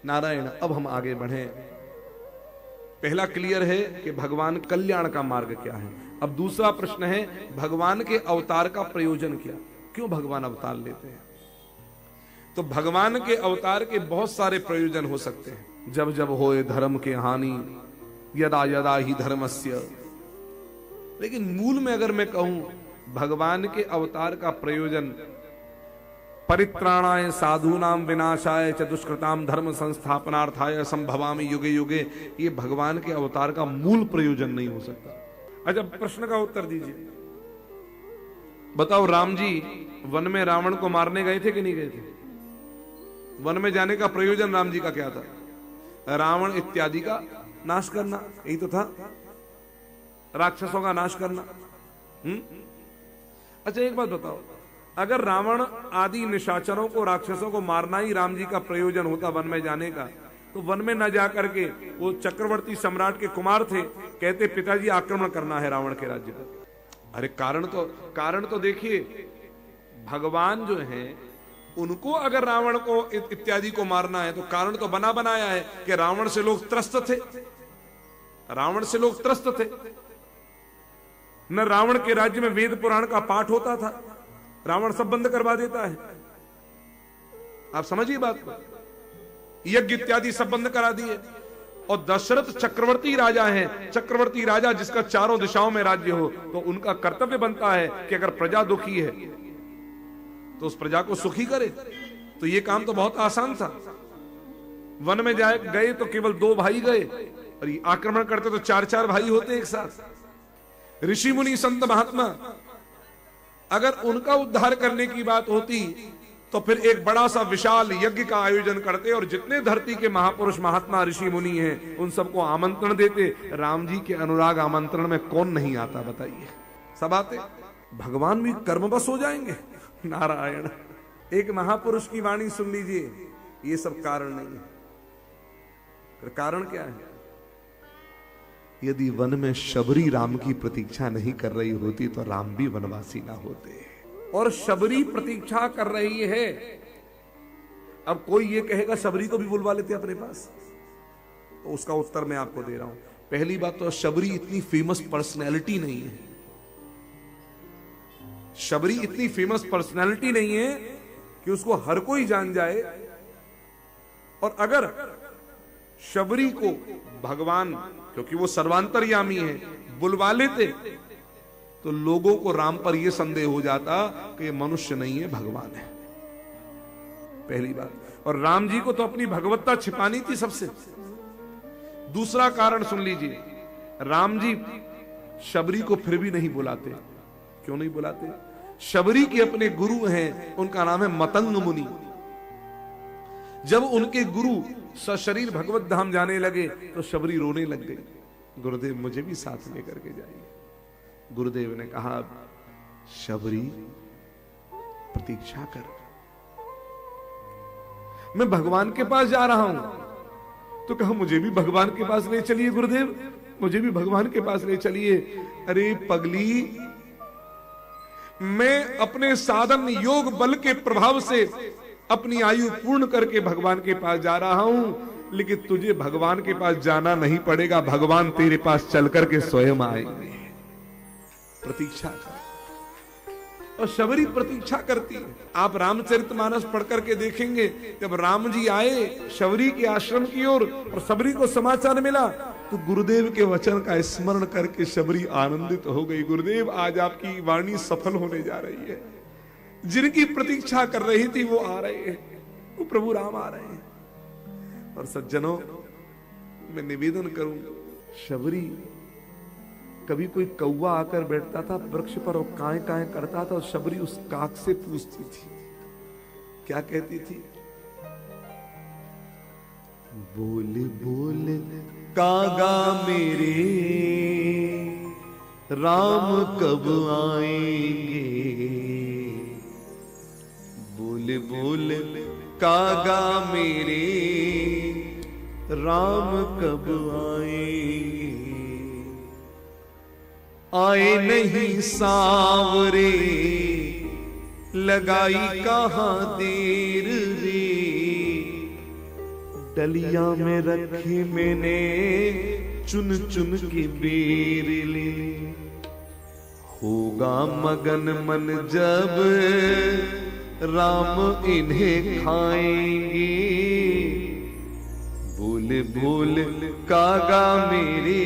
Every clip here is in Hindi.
नारायण। अब हम आगे बढ़े। पहला क्लियर है कि भगवान कल्याण का मार्ग क्या है। अब दूसरा प्रश्न है भगवान के अवतार का प्रयोजन क्या, क्यों भगवान अवतार लेते हैं। तो भगवान के अवतार के बहुत सारे प्रयोजन हो सकते हैं। जब जब होए धर्म के हानि, यदा यदा ही धर्मस्य। लेकिन मूल में अगर मैं कहूं भगवान के अवतार का प्रयोजन परित्राणाय साधूनाम विनाशाय च दुष्कृताम धर्म संस्थापनार्थाय संभवामि युगे युगे, ये भगवान के अवतार का मूल प्रयोजन नहीं हो सकता। अच्छा, प्रश्न का उत्तर दीजिए। बताओ, राम जी वन में रावण को मारने गए थे कि नहीं गए थे। वन में जाने का प्रयोजन राम जी का क्या था। रावण इत्यादि का नाश करना, यही तो था, राक्षसों का नाश करना। अच्छा एक बात बताओ, अगर रावण आदि निशाचरों को, राक्षसों को मारना ही राम जी का प्रयोजन होता वन में जाने का, तो वन में न जाकर के वो चक्रवर्ती सम्राट के कुमार थे, कहते पिताजी आक्रमण करना है रावण के राज्य पर। अरे कारण तो देखिए, भगवान जो है उनको अगर रावण को इत्यादि को मारना है तो कारण तो बना बनाया है कि रावण से लोग त्रस्त थे, रावण से लोग त्रस्त थे। न रावण के राज्य में वेद पुराण का पाठ होता था, रावण सब बंद करवा देता है। आप समझिए बात को, यज्ञ इत्यादि सब बंद करा दिए। और दशरथ चक्रवर्ती राजा हैं, चक्रवर्ती राजा जिसका चारों दिशाओं में राज्य हो, तो उनका कर्तव्य बनता है कि अगर प्रजा दुखी है तो उस प्रजा को सुखी करे। तो ये काम तो बहुत आसान था। वन में गए तो केवल 2 भाई गए, और ये आक्रमण करते तो 4-4 भाई होते एक साथ। ऋषि मुनि संत महात्मा, अगर उनका उद्धार करने की बात होती तो फिर एक बड़ा सा विशाल यज्ञ का आयोजन करते और जितने धरती के महापुरुष महात्मा ऋषि मुनि हैं उन सबको आमंत्रण देते। राम जी के अनुराग आमंत्रण में कौन नहीं आता बताइए, सब आते। भगवान भी कर्मवश हो जाएंगे। नारायण। एक महापुरुष की वाणी सुन लीजिए, ये सब कारण नहीं है। कारण क्या है। यदि वन में शबरी राम की प्रतीक्षा नहीं कर रही होती तो राम भी वनवासी ना होते। और शबरी प्रतीक्षा कर रही है। अब कोई ये कहेगा शबरी को भी बुलवा लेते अपने पास, तो उसका उत्तर मैं आपको दे रहा हूं। पहली बात तो शबरी इतनी फेमस पर्सनैलिटी नहीं है, शबरी इतनी फेमस पर्सनैलिटी नहीं है कि उसको हर कोई जान जाए। और अगर शबरी को भगवान, क्योंकि वो सर्वांतर्यामी है, बुलवा लेते तो लोगों को राम पर यह संदेह हो जाता कि ये मनुष्य नहीं है, भगवान है। पहली बात। और राम जी को तो अपनी भगवत्ता छिपानी थी सबसे। दूसरा कारण सुन लीजिए, राम जी शबरी को फिर भी नहीं बुलाते। क्यों नहीं बुलाते। शबरी के अपने गुरु हैं, उनका नाम है मतंग मुनि। जब उनके गुरु सशरीर भगवत धाम जाने लगे तो शबरी रोने लग गई, गुरुदेव मुझे भी साथ लेकर के जाइए। गुरुदेव ने कहा, शबरी प्रतीक्षा कर, मैं भगवान के पास जा रहा हूं। तो कहा मुझे भी भगवान के पास ले चलिए गुरुदेव, मुझे भी भगवान के पास ले चलिए। अरे पगली, मैं अपने साधन योग बल के प्रभाव से अपनी आयु पूर्ण करके भगवान के पास जा रहा हूं, लेकिन तुझे भगवान के पास जाना नहीं पड़ेगा, भगवान तेरे पास चल करके स्वयं आएंगे। प्रतीक्षा कर। और शबरी प्रतीक्षा करती है। आप रामचरितमानस पढ़ करके देखेंगे, जब राम जी आए शबरी के आश्रम की ओर और शबरी को समाचार मिला तो गुरुदेव के वचन का स्मरण करके शबरी आनंदित हो गई। गुरुदेव आज आपकी वाणी सफल होने जा रही है, जिनकी प्रतीक्षा कर रही थी वो आ रहे हैं, वो प्रभु राम आ रहे हैं। और सज्जनों, मैं निवेदन करूं, शबरी कभी कोई कौवा आकर बैठता था वृक्ष पर और काए काए करता था, और शबरी उस काक से पूछती थी, क्या कहती थी, बोले बोले कागा मेरे राम कब आएंगे, बोले बोले कागा मेरे राम कब आएंगे, आए नहीं सांवरे लगाई कहां देर रे, डलिया में रखी मैंने चुन चुन की बेरली, होगा मगन मन जब राम इन्हें खाएंगे, बोले बोले कागा मेरे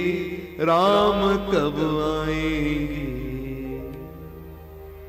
राम कब आएंगे।